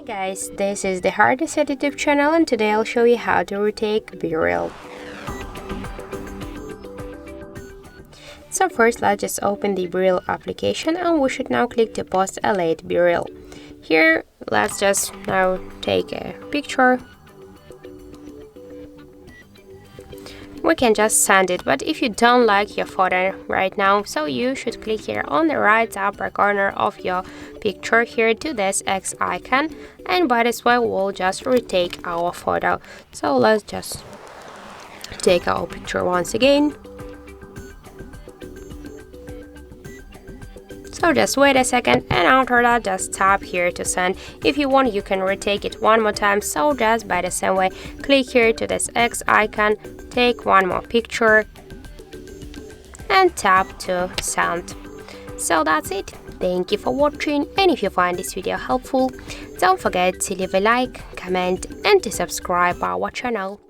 Guys, this is the HardReset YouTube channel and today I'll show you how to retake BeReal. So first let's just open the BeReal application and we should now click to post a late BeReal. Here let's just now take a picture. We can just send it, but if you don't like your photo right now, so you should click here on the right upper corner of your picture here to this X icon, and by this way we'll just retake our photo. So let's just take our picture once again. So just wait a second, and after that just tap here to send. If you want, you can retake it one more time, so just by the same way click here to this X icon, take one more picture and tap to send. So that's it. Thank you for watching, and if you find this video helpful, don't forget to leave a like, comment and to subscribe our channel.